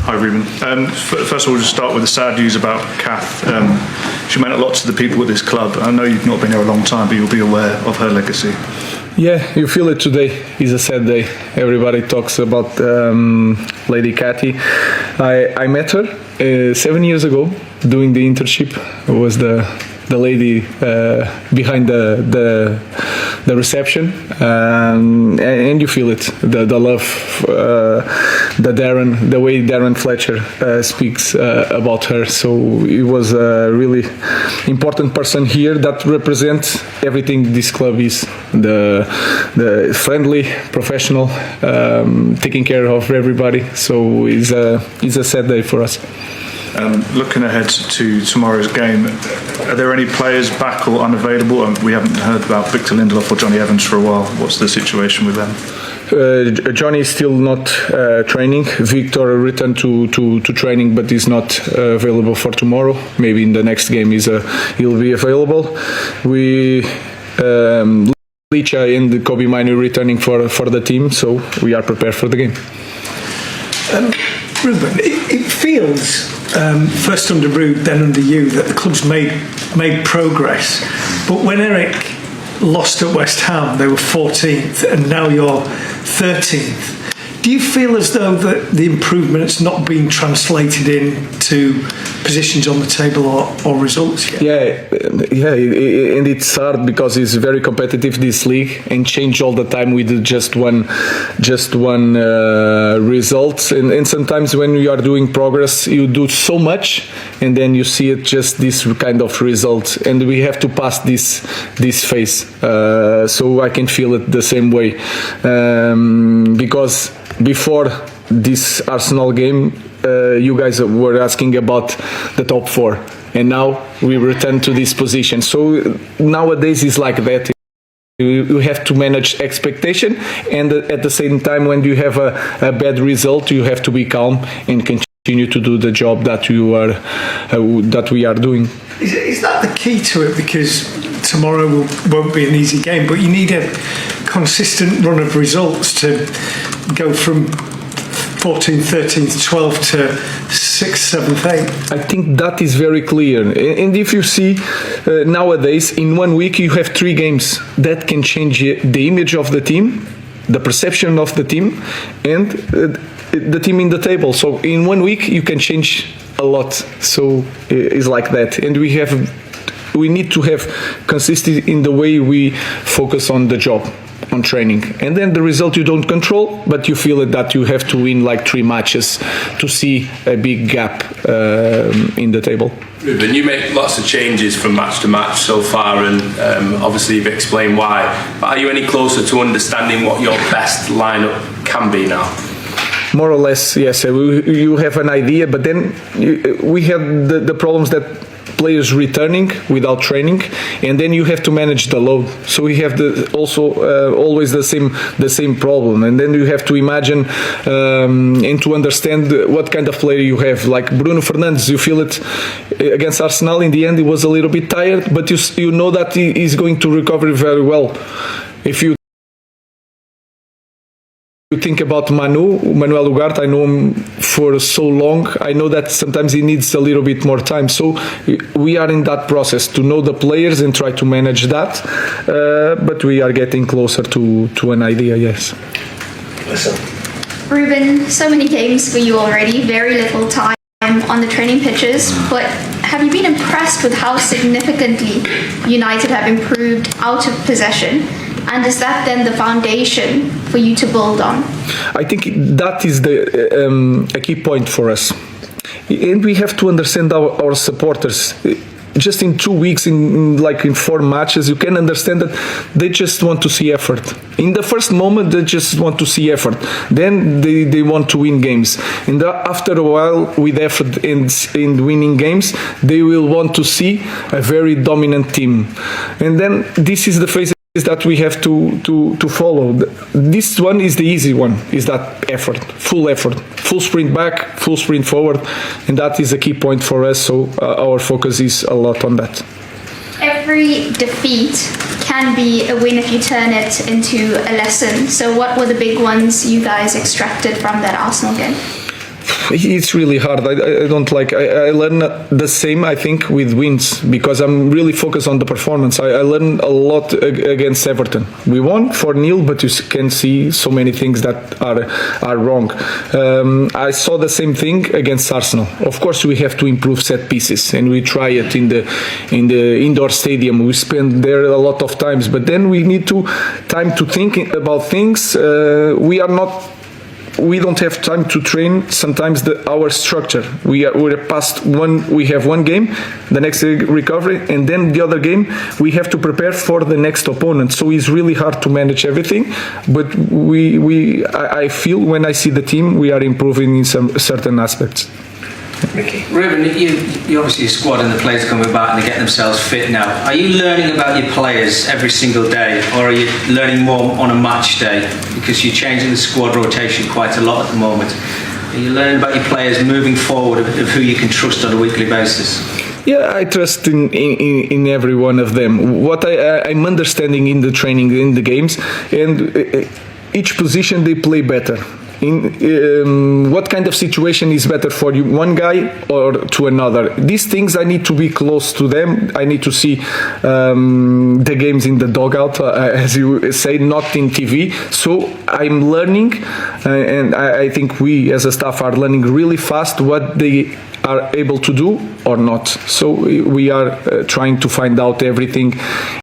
Hi, Ruben. First of all, just start with the sad news about Kath. She meant a lot to the people at this club. I know you've not been there a long time, but you'll be aware of her legacy. Yeah, you feel it today. It's a sad day. Everybody talks about Lady Cathy. I met her 7 years ago doing the internship. I was the lady behind the reception, and you feel it, the love, the way Darren Fletcher speaks about her. So it was a really important person here that represents everything this club is: the friendly, professional, taking care of everybody. So it's a sad day for us. Looking ahead to tomorrow's game, are there any players back or unavailable? We haven't heard about Victor Lindelof or Johnny Evans for a while. What's the situation with them? Johnny is still not training. Victor returned to training, but is not available for tomorrow. Maybe in the next game he'll be available. We Licha and Kobe Minu returning for the team, so we are prepared for the game. Ruben, it feels, first under Rube, then under you, that the club's made progress. But when Eric lost at West Ham, they were 14th, and now you're 13th. Do you feel as though that the improvement's not been translated into positions on the table or results yet? Yeah, and it's hard because it's very competitive, this league, and change all the time with just one result. And sometimes when you are doing progress, you do so much, and then you see it just this kind of result, and we have to pass this phase. So I can feel it the same way, because before this Arsenal game, you guys were asking about the top four, and now we return to this position. So nowadays it's like that. You have to manage expectation, and at the same time, when you have a bad result, you have to be calm and continue to do the job that we are doing. Is that the key to it? Because tomorrow won't be an easy game, but you need a consistent run of results to go from 14th, 13th, 12th to 6th, 7th, 8th. I think that is very clear. And if you see nowadays, in 1 week you have 3 games that can change the image of the team, the perception of the team, and the team in the table. So in 1 week you can change a lot. So it's like that. And we need to have consistency in the way we focus on the job, on training. And then the result you don't control, but you feel that you have to win like 3 matches to see a big gap in the table. Ruben, you make lots of changes from match to match so far, and obviously you've explained why. But are you any closer to understanding what your best lineup can be now? More or less, yes. You have an idea, but then we have the problems that players returning without training, and then you have to manage the load. So we have always the same problem, and then you have to imagine and to understand what kind of player you have. Like Bruno Fernandes, you feel it against Arsenal. In the end, he was a little bit tired, but you know that he is going to recover very well. If you think about Manuel Ugarte, I know him for so long. I know that sometimes he needs a little bit more time. So we are in that process to know the players and try to manage that. But we are getting closer to an idea, yes. Listen. Ruben, so many games for you already, very little time on the training pitches. But have you been impressed with how significantly United have improved out of possession? And is that then the foundation for you to build on? I think that is a key point for us. And we have to understand our supporters. Just in 2 weeks, in 4 matches, you can understand that they just want to see effort. In the first moment, they just want to see effort. Then they want to win games. And after a while, with effort in winning games, they will want to see a very dominant team. And then this is the phase that we have to follow. This one is the easy one, is that effort, full sprint back, full sprint forward, and that is a key point for us, so our focus is a lot on that. Every defeat can be a win if you turn it into a lesson. So what were the big ones you guys extracted from that Arsenal game? It's really hard. I don't like. I learn the same. I think with wins because I'm really focused on the performance. I learned a lot against Everton. We won 4-0, but you can see so many things that are wrong. I saw the same thing against Arsenal. Of course, we have to improve set pieces, and we try it in the indoor stadium. We spend there a lot of times, but then we need time to think about things. We don't have time to train sometimes our structure. We're past one. We have one game, the next recovery, and then the other game we have to prepare for the next opponent. So it's really hard to manage everything. But I feel when I see the team, we are improving in some certain aspects. Ruben, you obviously squad and the players are coming back and they're getting themselves fit now. Are you learning about your players every single day, or are you learning more on a match day? Because you're changing the squad rotation quite a lot at the moment. Are you learning about your players moving forward of who you can trust on a weekly basis? Yeah, I trust in every one of them. What I'm understanding in the training, in the games, and each position they play better. What kind of situation is better for you, one guy or to another? These things I need to be close to them. I need to see the games in the dugout, as you say, not in TV. So I'm learning, and I think we as a staff are learning really fast what they are able to do or not. So we are trying to find out everything